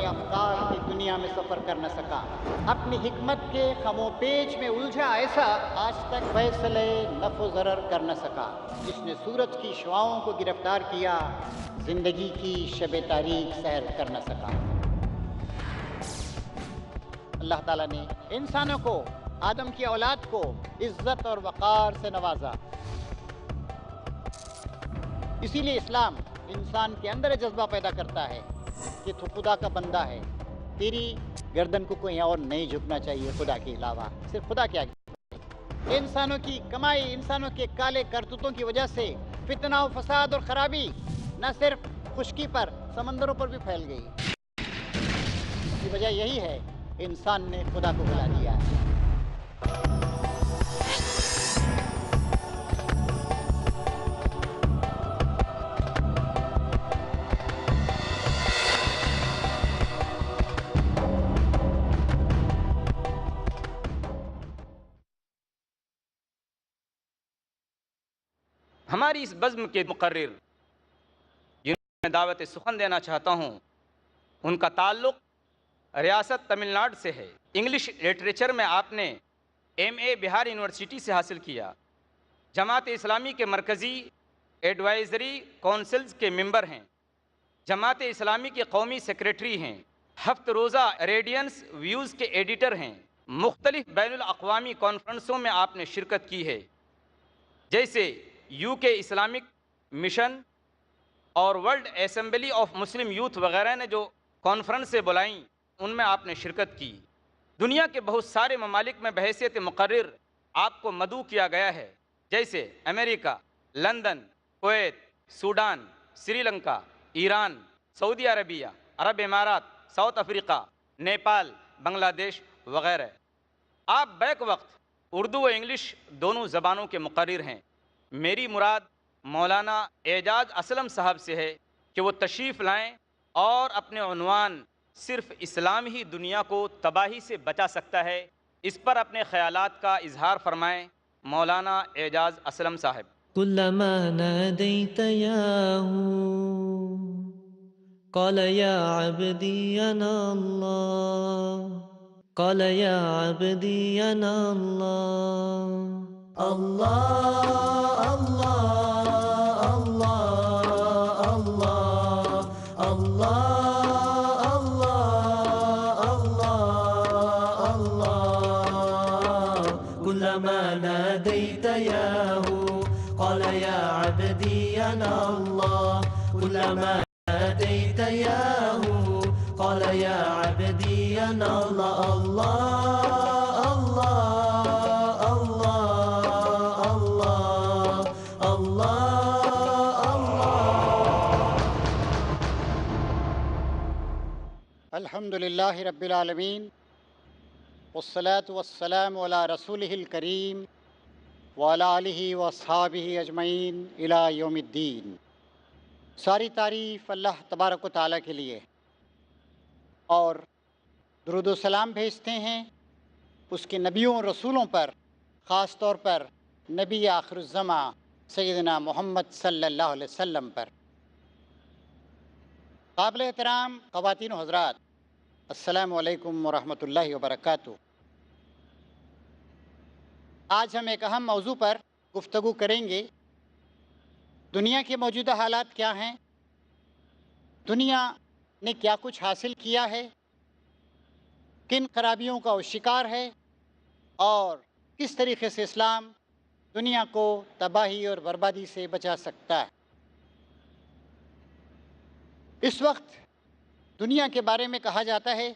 اپنے افکار کی دنیا میں سفر کر نہ سکا، اپنی حکمت کے خم و پیچ میں الجھا ایسا آج تک فیصلے نفع و ضرر کر نہ سکا، جس نے سورج کی شعاؤں کو گرفتار کیا، زندگی کی شب تاریک سیر کر نہ سکا۔ اللہ تعالیٰ نے انسانوں کو، آدم کی اولاد کو عزت اور وقار سے نوازا۔ اسی لیے اسلام انسان کے اندر جذبہ پیدا کرتا ہے کہ تو خدا کا بندہ ہے، تیری گردن کو کوئی اور نہیں جھکنا چاہیے خدا کے علاوہ، صرف خدا کے آگے۔ انسانوں کی کمائی، انسانوں کے کالے کرتوتوں کی وجہ سے فتنہ و فساد اور خرابی نہ صرف خشکی پر، سمندروں پر بھی پھیل گئی۔ اس کی وجہ یہی ہے انسان نے خدا کو بھلا دیا ہے۔ ہماری اس بزم کے مقرر جنہیں میں دعوت سخن دینا چاہتا ہوں، ان کا تعلق ریاست تمل ناڈو سے ہے۔ انگلش لٹریچر میں آپ نے ایم اے بہار یونیورسٹی سے حاصل کیا۔ جماعت اسلامی کے مرکزی ایڈوائزری کونسلز کے ممبر ہیں، جماعت اسلامی کے قومی سیکریٹری ہیں، ہفت روزہ ریڈینس ویوز کے ایڈیٹر ہیں۔ مختلف بین الاقوامی کانفرنسوں میں آپ نے شرکت کی ہے، جیسے یو کے اسلامک مشن اور world assembly of Muslim youth وغیرہ نے جو کانفرنسیں بلائیں، ان میں آپ نے شرکت کی۔ دنیا کے بہت سارے ممالک میں بحیثیت مقرر آپ کو مدعو کیا گیا ہے، جیسے امریکہ، London, Kuwait, Sudan, Sri Lanka, Iran, سعودی عربیہ، عرب امارات، ساؤتھ افریقہ، نیپال، بنگلہ دیش وغیرہ۔ آپ بیک وقت اردو و انگلش دونوں زبانوں کے مقرر ہیں۔ میری مراد مولانا اعجاز اسلم صاحب سے ہے کہ وہ تشریف لائیں اور اپنے عنوان صرف اسلام ہی دنیا کو تباہی سے بچا سکتا ہے، اس پر اپنے خیالات کا اظہار فرمائیں۔ مولانا اعجاز اسلم صاحب۔ كلما ناديت ياه قال يا عبدي أنا الله، قال يا عبدي أنا الله، الله الله الله الله الله الله الله، كلما ناديت ياه قال يا عبدي أنا الله، كلما ناديت ياه قال يا عبدي أنا الله، الله الله الله الله الله۔ الحمد للہ رب العالمین، والصلاة والسلام علی رسولہ الکریم وعلی آلہ واصحابہ اجمعین الی یوم الدین۔ ساری تعریف اللہ تبارک و تعالیٰ کے لیے، اور درود و سلام بھیجتے ہیں اس کے نبیوں اور رسولوں پر، خاص طور پر نبی آخر الزماں سیدنا محمد صلی اللہ علیہ وسلم پر۔ قابل احترام خواتین و حضرات، السلام علیکم ورحمۃ اللہ وبرکاتہ۔ آج ہم ایک اہم موضوع پر گفتگو کریں گے۔ دنیا کے موجودہ حالات کیا ہیں؟ دنیا نے کیا کچھ حاصل کیا ہے؟ کن خرابیوں کا وہ شکار ہے؟ اور کس طریقے سے اسلام دنیا کو تباہی اور بربادی سے بچا سکتا ہے؟ اس وقت دنیا کے بارے میں کہا جاتا ہے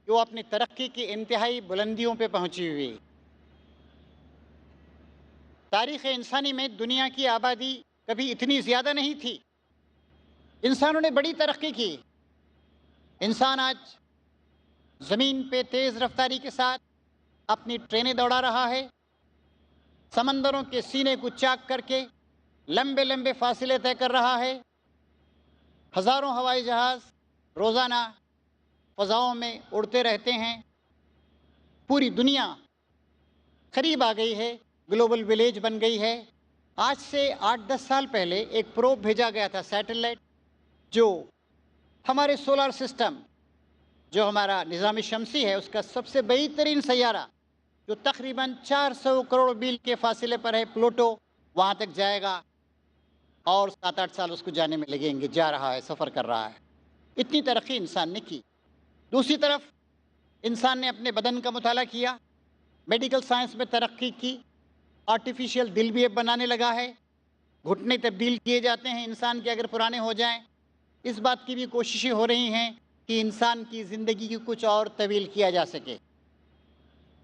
کہ وہ اپنی ترقی کی انتہائی بلندیوں پہ پہنچی ہوئی۔ تاریخ انسانی میں دنیا کی آبادی کبھی اتنی زیادہ نہیں تھی۔ انسانوں نے بڑی ترقی کی۔ انسان آج زمین پہ تیز رفتاری کے ساتھ اپنی ٹرینیں دوڑا رہا ہے، سمندروں کے سینے کو چاک کر کے لمبے لمبے فاصلے طے کر رہا ہے۔ ہزاروں ہوائی جہاز روزانہ فضاؤں میں اڑتے رہتے ہیں۔ پوری دنیا قریب آ گئی ہے، گلوبل ولیج بن گئی ہے۔ آج سے 8-10 سال پہلے ایک پروب بھیجا گیا تھا، سیٹلائٹ، جو ہمارے سولر سسٹم جو ہمارا نظام شمسی ہے اس کا سب سے بعید ترین سیارہ جو تقریباً 400 کروڑ میل کے فاصلے پر ہے، پلوٹو، وہاں تک جائے گا اور 7-8 سال اس کو جانے میں لگیں گے، جا رہا ہے، سفر کر رہا ہے۔ اتنی ترقی انسان نے کی۔ دوسری طرف انسان نے اپنے بدن کا مطالعہ کیا، میڈیکل سائنس میں ترقی کی، آرٹیفیشیل دل بھی اب بنانے لگا ہے، گھٹنے تبدیل کیے جاتے ہیں انسان کے اگر پرانے ہو جائیں۔ اس بات کی بھی کوششیں ہو رہی ہیں کہ انسان کی زندگی کو کچھ اور طویل کیا جا سکے۔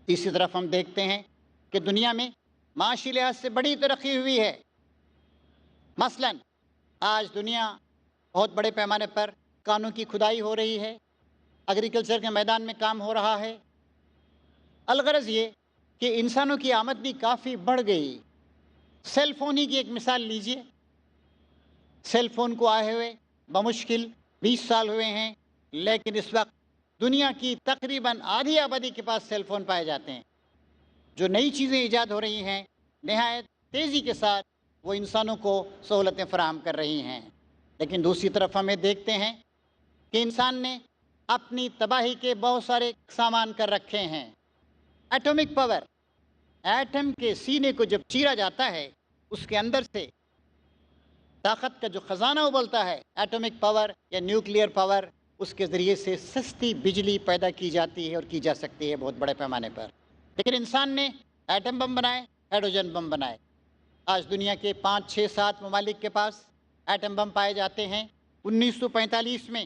تیسری طرف ہم دیکھتے ہیں کہ دنیا میں معاشی لحاظ سے بڑی ترقی ہوئی ہے۔ مثلاً آج دنیا بہت بڑے پیمانے پر کانوں کی کھدائی ہو رہی ہے، ایگریکلچر کے میدان میں کام ہو رہا ہے۔ الغرض یہ کہ انسانوں کی آمدنی کافی بڑھ گئی۔ سیل فون ہی کی ایک مثال لیجئے، سیل فون کو آئے ہوئے بمشکل 20 سال ہوئے ہیں، لیکن اس وقت دنیا کی تقریباً آدھی آبادی کے پاس سیل فون پائے جاتے ہیں۔ جو نئی چیزیں ایجاد ہو رہی ہیں نہایت تیزی کے ساتھ وہ انسانوں کو سہولتیں فراہم کر رہی ہیں، لیکن دوسری طرف ہمیں دیکھتے ہیں کہ انسان نے اپنی تباہی کے بہت سارے سامان کر رکھے ہیں۔ ایٹمک پاور، ایٹم کے سینے کو جب چیرا جاتا ہے اس کے اندر سے طاقت کا جو خزانہ ابلتا ہے، ایٹمک پاور یا نیوکلیئر پاور، اس کے ذریعے سے سستی بجلی پیدا کی جاتی ہے اور کی جا سکتی ہے بہت بڑے پیمانے پر۔ لیکن انسان نے ایٹم بم بنائے، ہائیڈروجن بم بنائے۔ آج دنیا کے 5، 6، 7 ممالک کے پاس ایٹم بم پائے جاتے ہیں۔ 1945 میں،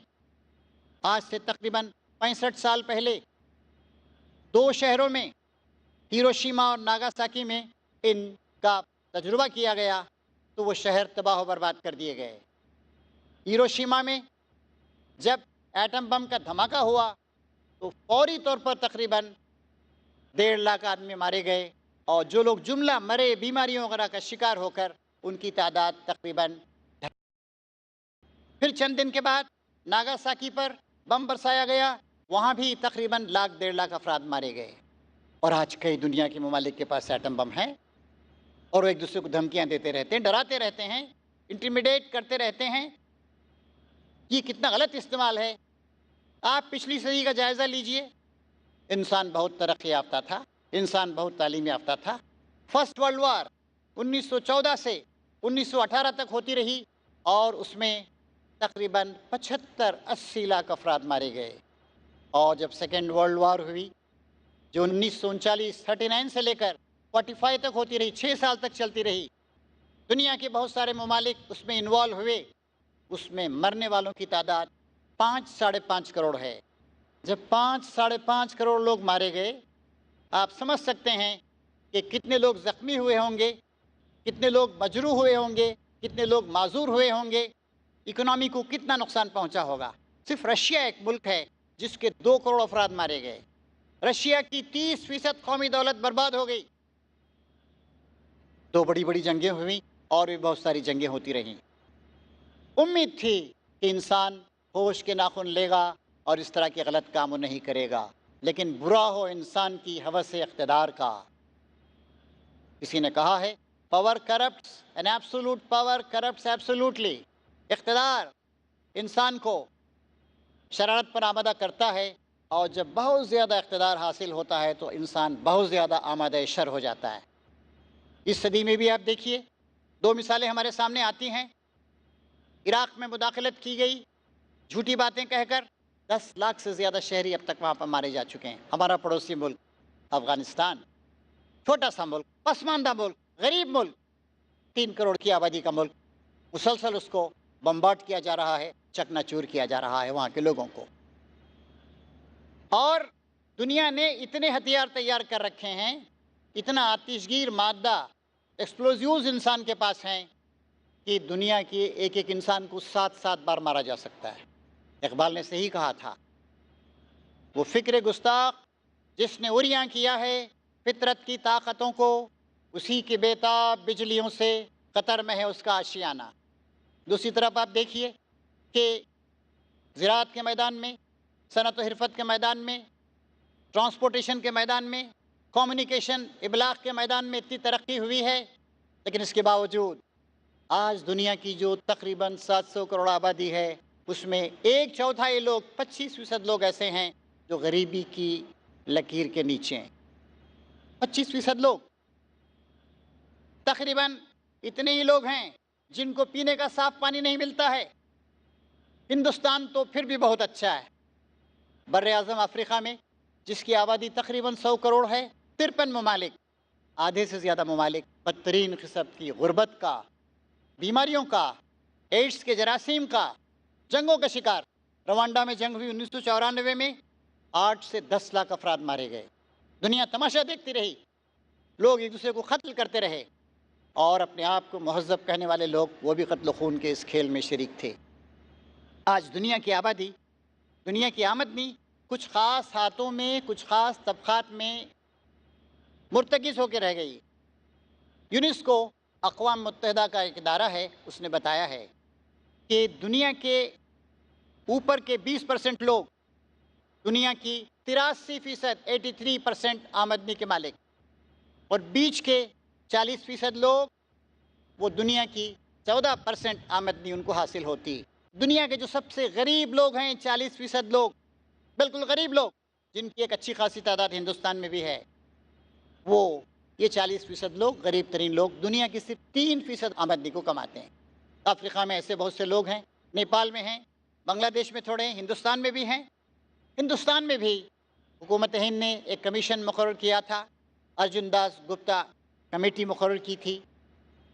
آج سے تقریباً 65 سال پہلے، 2 شہروں میں، ہیروشیما اور ناگاساکی میں ان کا تجربہ کیا گیا تو وہ شہر تباہ و برباد کر دیے گئے۔ ہیروشیما میں جب ایٹم بم کا دھماکہ ہوا تو فوری طور پر تقریباً 1.5 لاکھ آدمی مارے گئے، اور جو لوگ جملہ مرے بیماریوں وغیرہ کا شکار ہو کر ان کی تعداد تقریباً۔ پھر چند دن کے بعد ناگاساکی پر بم برسایا گیا، وہاں بھی تقریباً 1.5 لاکھ افراد مارے گئے۔ اور آج کئی دنیا کے ممالک کے پاس ایٹم بم ہیں اور وہ ایک دوسرے کو دھمکیاں دیتے رہتے ہیں، ڈراتے رہتے ہیں، انٹیمیڈیٹ کرتے رہتے ہیں۔ یہ کتنا غلط استعمال ہے۔ آپ پچھلی صدی کا جائزہ لیجئے، انسان بہت ترقی یافتہ تھا، انسان بہت تعلیم یافتہ تھا۔ فرسٹ ورلڈ وار 1914 سے 1918 تک ہوتی رہی اور اس میں تقریباً 75-80 لاکھ افراد مارے گئے۔ اور جب سیکنڈ ورلڈ وار ہوئی جو 1939 سے لے کر 45 تک ہوتی رہی، 6 سال تک چلتی رہی، دنیا کے بہت سارے ممالک اس میں انوالو ہوئے، اس میں مرنے والوں کی تعداد 5-5.5 کروڑ ہے۔ جب 5-5.5 کروڑ لوگ مارے گئے، آپ سمجھ سکتے ہیں کہ کتنے لوگ زخمی ہوئے ہوں گے، کتنے لوگ مجروح ہوئے ہوں گے، کتنے لوگ معذور ہوئے ہوں گے، اکنامی کو کتنا نقصان پہنچا ہوگا۔ صرف رشیا ایک ملک ہے جس کے 2 کروڑ افراد مارے گئے۔ رشیا کی 30% قومی دولت برباد ہو گئی۔ 2 بڑی جنگیں ہوئیں اور بھی بہت ساری جنگیں ہوتی رہیں۔ امید تھی کہ انسان ہوش کے ناخن لے گا اور اس طرح کے غلط کام نہیں کرے گا، لیکن برا ہو انسان کی ہوس اقتدار کا۔ کسی نے کہا ہے power corrupts and absolute power corrupts absolutely. اقتدار انسان کو شرارت پر آمادہ کرتا ہے، اور جب بہت زیادہ اقتدار حاصل ہوتا ہے تو انسان بہت زیادہ آمادہ شر ہو جاتا ہے۔ اس صدی میں بھی آپ دیکھیے 2 مثالیں ہمارے سامنے آتی ہیں۔ عراق میں مداخلت کی گئی، جھوٹی باتیں کہہ کر 10 لاکھ سے زیادہ شہری اب تک وہاں پر مارے جا چکے ہیں۔ ہمارا پڑوسی ملک افغانستان، چھوٹا سا ملک، پسماندہ ملک، غریب ملک، 3 کروڑ کی آبادی کا ملک، مسلسل اس کو بمبارڈ کیا جا رہا ہے، چکنا چور کیا جا رہا ہے وہاں کے لوگوں کو۔ اور دنیا نے اتنے ہتھیار تیار کر رکھے ہیں، اتنا آتش گیر مادہ، ایکسپلوزیوز انسان کے پاس ہیں کہ دنیا کے ایک انسان کو 7 بار مارا جا سکتا ہے۔ اقبال نے صحیح کہا تھا، وہ فکر گستاخ جس نے عریاں کیا ہے فطرت کی طاقتوں کو، اسی کی بیتاب بجلیوں سے قطر میں ہے اس کا آشیانہ۔ دوسری طرف آپ دیکھیے کہ زراعت کے میدان میں، صنعت و حرفت کے میدان میں، ٹرانسپورٹیشن کے میدان میں، کمیونیکیشن ابلاغ کے میدان میں اتنی ترقی ہوئی ہے، لیکن اس کے باوجود آج دنیا کی جو تقریباً 700 کروڑ آبادی ہے اس میں 1/4 لوگ 25% لوگ ایسے ہیں جو غریبی کی لکیر کے نیچے ہیں. 25% لوگ. تقریباً اتنے ہی لوگ ہیں جن کو پینے کا صاف پانی نہیں ملتا ہے. ہندوستان تو پھر بھی بہت اچھا ہے. بر اعظم افریقہ میں جس کی آبادی تقریباً 100 کروڑ ہے، 53 ممالک، آدھے سے زیادہ ممالک بدترین قسم کی غربت کا، بیماریوں کا، ایڈس کے جراثیم کا، جنگوں کا شکار. روانڈا میں جنگ ہوئی 1994 میں، 8 سے 10 لاکھ افراد مارے گئے. دنیا تماشا دیکھتی رہی. لوگ ایک دوسرے کو قتل کرتے رہے، اور اپنے آپ کو مہذب کہنے والے لوگ وہ بھی قتل و خون کے اس کھیل میں شریک تھے. آج دنیا کی آبادی، دنیا کی آمدنی کچھ خاص ہاتھوں میں، کچھ خاص طبقات میں مرتکز ہو کے رہ گئی. یونیسکو، اقوام متحدہ کا ایک ادارہ ہے، اس نے بتایا ہے کہ دنیا کے اوپر کے 20% لوگ دنیا کی 83%، 83% آمدنی کے مالک، اور بیچ کے 40% لوگ وہ دنیا کی 14% آمدنی ان کو حاصل ہوتی. دنیا کے جو سب سے غریب لوگ ہیں، 40% لوگ، بالکل غریب لوگ، جن کی ایک اچھی خاصی تعداد ہندوستان میں بھی ہے، وہ یہ 40% لوگ، غریب ترین لوگ، دنیا کی صرف 3% آمدنی کو کماتے ہیں. افریقہ میں ایسے بہت سے لوگ ہیں، نیپال میں ہیں، بنگلہ دیش میں تھوڑے ہیں، ہندوستان میں بھی ہیں. ہندوستان میں بھی حکومت ہند نے ایک کمیشن مقرر کیا تھا، ارجن داس گپتا کمیٹی مقرر کی تھی.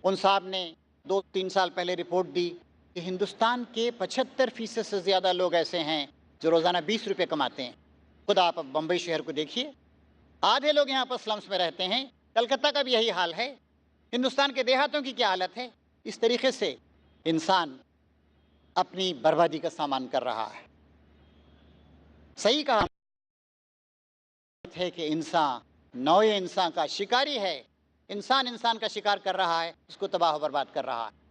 ان صاحب نے 2-3 سال پہلے رپورٹ دی کہ ہندوستان کے 75% سے زیادہ لوگ ایسے ہیں جو روزانہ 20 روپے کماتے ہیں. خود آپ اب بمبئی شہر کو دیکھیے، آدھے لوگ یہاں پر سلمس میں رہتے ہیں. کلکتہ کا بھی یہی حال ہے. ہندوستان کے دیہاتوں کی کیا حالت ہے؟ اس طریقے سے انسان اپنی بربادی کا سامان کر رہا ہے. صحیح کہا ہے کہ انسان نوع انسان کا شکاری ہے. انسان کا شکار کر رہا ہے، اس کو تباہ و برباد کر رہا ہے.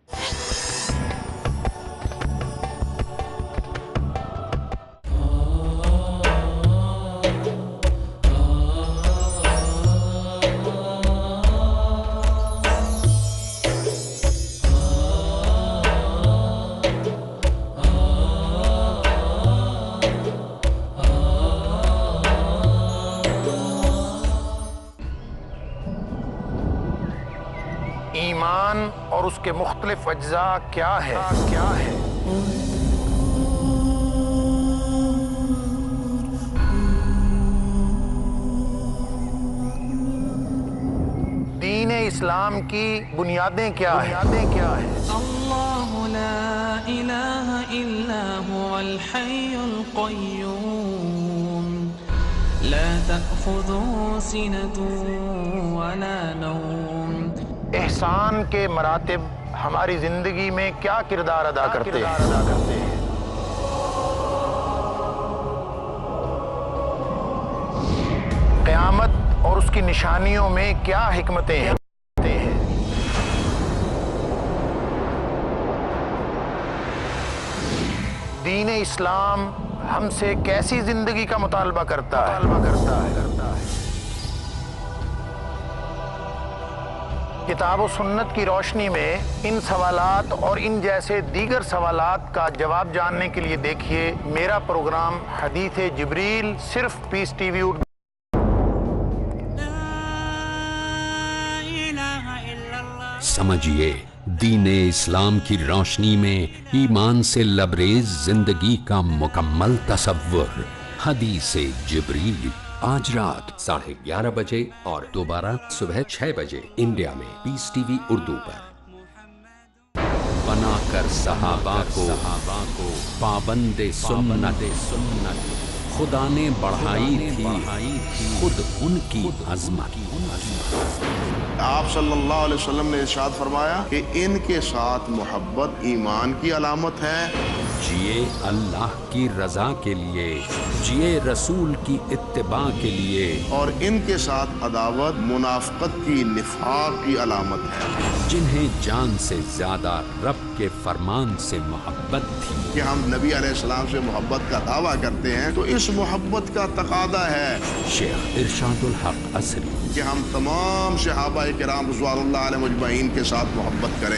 ایمان اور اس کے مختلف اجزاء کیا ہے؟ دین اسلام کی بنیادیں کیا ہیں؟ اللہ لا الہ الا هو الحی القیوم لا تأخذه سنة ولا نوم. احسان کے مراتب ہماری زندگی میں کیا کردار ادا کرتے ہیں؟ قیامت اور اس کی نشانیوں میں کیا حکمتیں ہیں؟ دین اسلام ہم سے کیسی زندگی کا مطالبہ کرتا ہے؟ کتاب و سنت کی روشنی میں ان سوالات اور ان جیسے دیگر سوالات کا جواب جاننے کے لیے دیکھیے میرا پروگرام حدیث جبریل، صرف پیس ٹی وی اردو. سمجھیے دین اسلام کی روشنی میں ایمان سے لبریز زندگی کا مکمل تصور. حدیث جبریل، آج رات 11:30 بجے اور دوبارہ صبح 6 بجے انڈیا میں پیس ٹی وی اردو پر. بنا کر صحابہ کو پابند سنت خدا نے بڑھائی تھی خود ان کی عظمت. آپ صلی اللہ علیہ وسلم نے ارشاد فرمایا کہ ان کے ساتھ محبت ایمان کی علامت ہے. جیے اللہ کی رضا کے لیے، جیے رسول کی اتباع کے لیے، اور ان کے ساتھ عداوت منافقت کی، نفاق کی علامت ہے. جنہیں جان سے زیادہ رب کے فرمان سے محبت تھی. کہ ہم نبی علیہ السلام سے محبت کا دعویٰ کرتے ہیں تو اس محبت کا تقاضا ہے شیخ ارشاد الحق عصری کہ ہم تمام صحابہ کرام رضوان اللہ علیہ مجمعین کے ساتھ محبت کریں.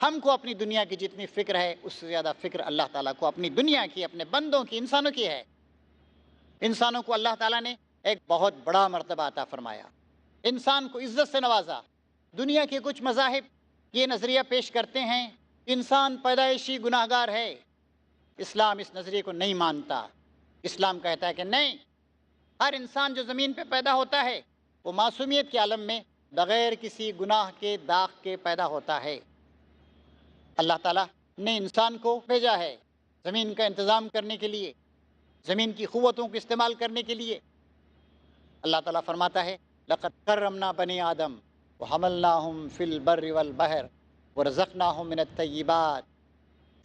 ہم کو اپنی دنیا کی جتنی فکر ہے اس سے زیادہ فکر اللہ تعالیٰ کو اپنی دنیا کی، اپنے بندوں کی، انسانوں کی ہے۔ انسانوں کو اللہ تعالیٰ نے ایک بہت بڑا مرتبہ عطا فرمایا، انسان کو عزت سے نوازا۔ دنیا کے کچھ مذاہب یہ نظریہ پیش کرتے ہیں انسان پیدائشی گناہ گار ہے۔ اسلام اس نظریے کو نہیں مانتا۔ اسلام کہتا ہے کہ نہیں، ہر انسان جو زمین پہ پیدا ہوتا ہے وہ معصومیت کے عالم میں بغیر کسی گناہ کے داغ کے پیدا ہوتا ہے۔ اللہ تعالیٰ نے انسان کو بھیجا ہے زمین کا انتظام کرنے کے لیے، زمین کی قوتوں کو استعمال کرنے کے لیے۔ اللہ تعالیٰ فرماتا ہے لقد کرمنا بنی آدم وحملناہم فی البر والبحر ورزقناہم من الطیبات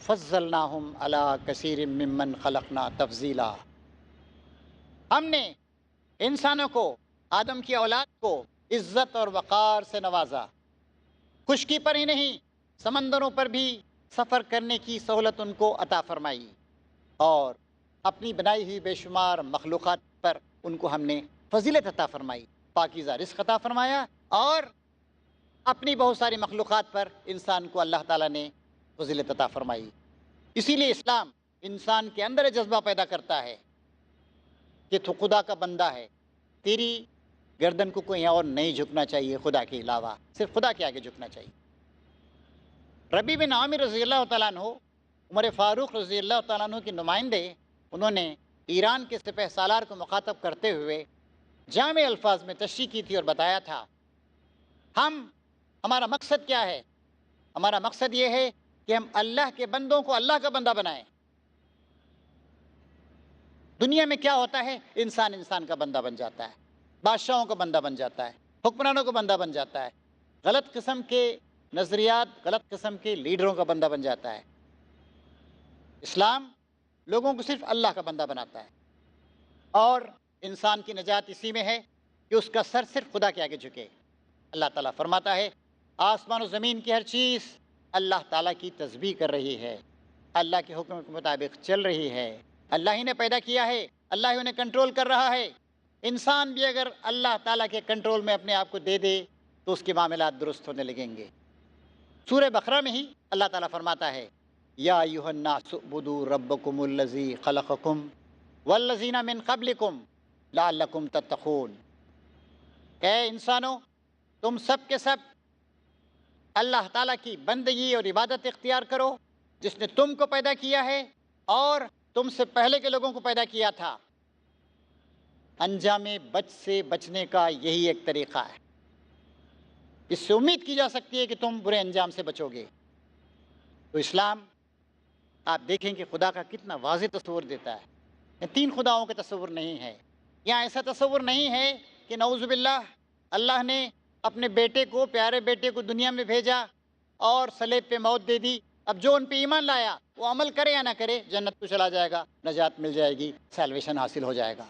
فضلناہم علی کثیر ممن خلقنا تفضیلا۔ ہم نے انسانوں کو، آدم کی اولاد کو عزت اور وقار سے نوازا۔ خشکی پر ہی نہیں، سمندروں پر بھی سفر کرنے کی سہولت ان کو عطا فرمائی، اور اپنی بنائی ہوئی بے شمار مخلوقات پر ان کو ہم نے فضیلت عطا فرمائی، پاکیزہ رزق عطا فرمایا، اور اپنی بہت ساری مخلوقات پر انسان کو اللہ تعالیٰ نے فضیلت عطا فرمائی۔ اسی لیے اسلام انسان کے اندر جذبہ پیدا کرتا ہے کہ تو خدا کا بندہ ہے، تیری گردن کو کوئی اور نہیں جھکنا چاہیے خدا کے علاوہ، صرف خدا کے آگے جھکنا چاہیے۔ ربیع بن عامر رضی اللہ تعالیٰ عنہ، عمر فاروق رضی اللہ تعالیٰ عنہ کے نمائندے، انہوں نے ایران کے سپہ سالار کو مخاطب کرتے ہوئے جامع الفاظ میں تشریح کی تھی اور بتایا تھا ہمارا مقصد کیا ہے؟ ہمارا مقصد یہ ہے کہ ہم اللہ کے بندوں کو اللہ کا بندہ بنائیں۔ دنیا میں کیا ہوتا ہے؟ انسان کا بندہ بن جاتا ہے، بادشاہوں کا بندہ بن جاتا ہے، حکمرانوں کا بندہ بن جاتا ہے، غلط قسم کے نظریات، غلط قسم کے لیڈروں کا بندہ بن جاتا ہے۔ اسلام لوگوں کو صرف اللہ کا بندہ بناتا ہے، اور انسان کی نجات اسی میں ہے کہ اس کا سر صرف خدا کے آگے جھکے۔ اللہ تعالیٰ فرماتا ہے آسمان و زمین کی ہر چیز اللہ تعالیٰ کی تسبیح کر رہی ہے، اللہ کے حکم کے مطابق چل رہی ہے، اللہ ہی نے پیدا کیا ہے، اللہ ہی انہیں کنٹرول کر رہا ہے۔ انسان بھی اگر اللہ تعالیٰ کے کنٹرول میں اپنے آپ کو دے دے تو اس کے معاملات درست ہونے لگیں گے۔ سورہ بقرہ میں ہی اللہ تعالیٰ فرماتا ہے یا ایھا الناس اعبدوا ربکم الذی خلقکم والذین من قبلکم لعلکم تتقون۔ اے انسانوں، تم سب کے سب اللہ تعالیٰ کی بندگی اور عبادت اختیار کرو جس نے تم کو پیدا کیا ہے اور تم سے پہلے کے لوگوں کو پیدا کیا تھا۔ انجام بچ سے بچنے کا یہی ایک طریقہ ہے، اس سے امید کی جا سکتی ہے کہ تم برے انجام سے بچو گے۔ تو اسلام آپ دیکھیں کہ خدا کا کتنا واضح تصور دیتا ہے، تین خداؤں کا تصور نہیں ہے، یہاں ایسا تصور نہیں ہے کہ نعوذ باللہ اللہ نے اپنے بیٹے کو، پیارے بیٹے کو دنیا میں بھیجا اور صلیب پہ موت دے دی، اب جو ان پہ ایمان لایا وہ عمل کرے یا نہ کرے جنت کو چلا جائے گا، نجات مل جائے گی، سیلویشن حاصل ہو جائے گا۔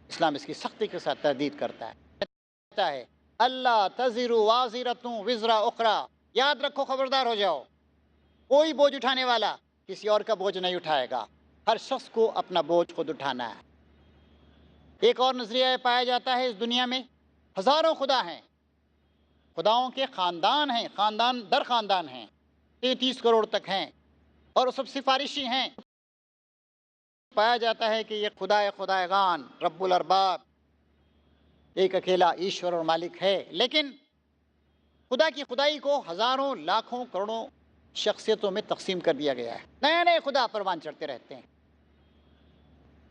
اسلام اس کی سختی کے ساتھ تردید کرتا ہے اللہ تزر وازرۃ وزر اخری، یاد رکھو، خبردار ہو جاؤ، کوئی بوجھ اٹھانے والا کسی اور کا بوجھ نہیں اٹھائے گا، ہر شخص کو اپنا بوجھ خود اٹھانا ہے۔ ایک اور نظریہ پایا جاتا ہے اس دنیا میں ہزاروں خدا ہیں، خداؤں کے خاندان ہیں، خاندان در خاندان ہیں، 33 کروڑ تک ہیں، اور وہ سب سفارشی ہیں۔ پایا جاتا ہے کہ یہ خدائے رب الارباب ایک اکیلا ایشور اور مالک ہے، لیکن خدا کی خدائی کو ہزاروں، لاکھوں، کروڑوں شخصیتوں میں تقسیم کر دیا گیا ہے، نئے نئے خدا پروان چڑھتے رہتے ہیں۔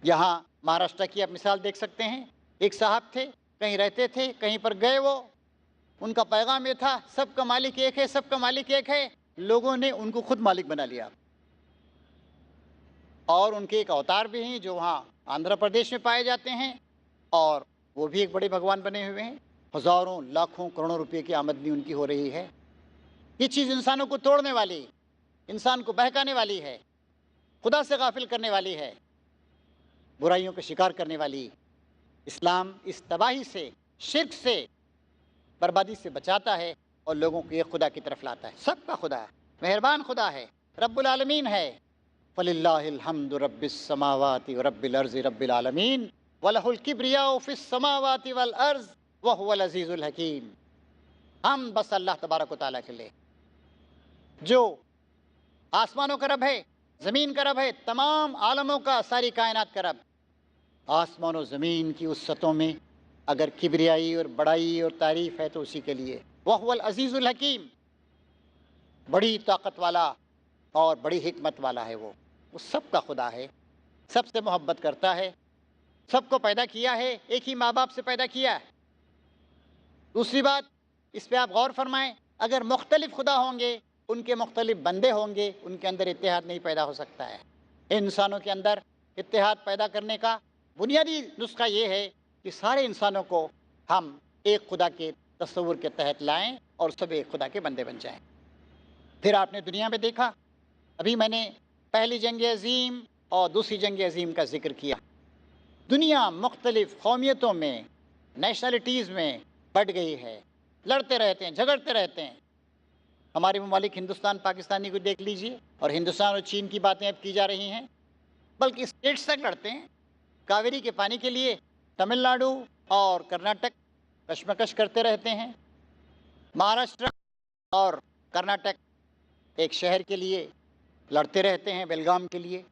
یہاں مہاراشٹر کی آپ مثال دیکھ سکتے ہیں، ایک صاحب تھے، کہیں رہتے تھے، کہیں پر گئے، وہ ان کا پیغام یہ تھا سب کا مالک ایک ہے، سب کا مالک ایک ہے۔ لوگوں نے ان کو خود مالک بنا لیا، اور ان کے ایک اوتار بھی ہیں جو وہاں آندھرا پردیش میں پائے جاتے ہیں، اور وہ بھی ایک بڑے بھگوان بنے ہوئے ہیں، ہزاروں، لاکھوں، کروڑوں روپے کی آمدنی ان کی ہو رہی ہے۔ یہ چیز انسانوں کو توڑنے والی، انسان کو بہکانے والی ہے، خدا سے غافل کرنے والی ہے، برائیوں کا شکار کرنے والی۔ اسلام اس تباہی سے، شرک سے، بربادی سے بچاتا ہے اور لوگوں کو ایک خدا کی طرف لاتا ہے۔ سب کا خدا ہے، مہربان خدا ہے، رب العالمین ہے۔ فَلِلَّهِ الْحَمْدُ رَبِّ السَّمَاوَاتِ وَرَبِّ الْأَرْضِ رَبِّ الْعَالَمِينَ وَلَهُ الْكِبْرِيَاءُ فِي السَّمَاوَاتِ وَالْأَرْضِ وَهُوَ الْعَزِيزُ الْحَكِيمُ۔ ہم بس اللہ تبارک و تعالیٰ کے لئے جو آسمانوں کا رب ہے، زمین کا رب ہے، تمام عالموں کا، ساری کائنات کا رب۔ آسمان و زمین کی وسعتوں میں اگر کبریائی اور بڑائی اور تعریف ہے تو اسی کے لیے۔ وَهُوَ الْعَزِيزُ الْحَكِيمُ، بڑی طاقت والا اور بڑی حکمت والا ہے وہ سب کا خدا ہے، سب سے محبت کرتا ہے، سب کو پیدا کیا ہے، ایک ہی ماں باپ سے پیدا کیا ہے۔ دوسری بات، اس پہ آپ غور فرمائیں، اگر مختلف خدا ہوں گے، ان کے مختلف بندے ہوں گے، ان کے اندر اتحاد نہیں پیدا ہو سکتا ہے۔ انسانوں کے اندر اتحاد پیدا کرنے کا بنیادی نسخہ یہ ہے کہ سارے انسانوں کو ہم ایک خدا کے تصور کے تحت لائیں اور سب ایک خدا کے بندے بن جائیں۔ پھر آپ نے دنیا میں دیکھا، ابھی میں نے پہلی جنگ عظیم اور دوسری جنگ عظیم کا ذکر کیا۔ دنیا مختلف قومیتوں میں، نیشنلٹیز میں بٹ گئی ہے، لڑتے رہتے ہیں، جھگڑتے رہتے ہیں۔ ہمارے ممالک ہندوستان پاکستانی کو دیکھ لیجئے، اور ہندوستان اور چین کی باتیں اب کی جا رہی ہیں، بلکہ اسٹیٹس تک لڑتے ہیں۔ کاویری کے پانی کے لیے تمل ناڈو اور کرناٹک کشمکش کرتے رہتے ہیں، مہاراشٹر اور کرناٹک ایک شہر کے لیے لڑتے رہتے ہیں، بیلگام کے لیے۔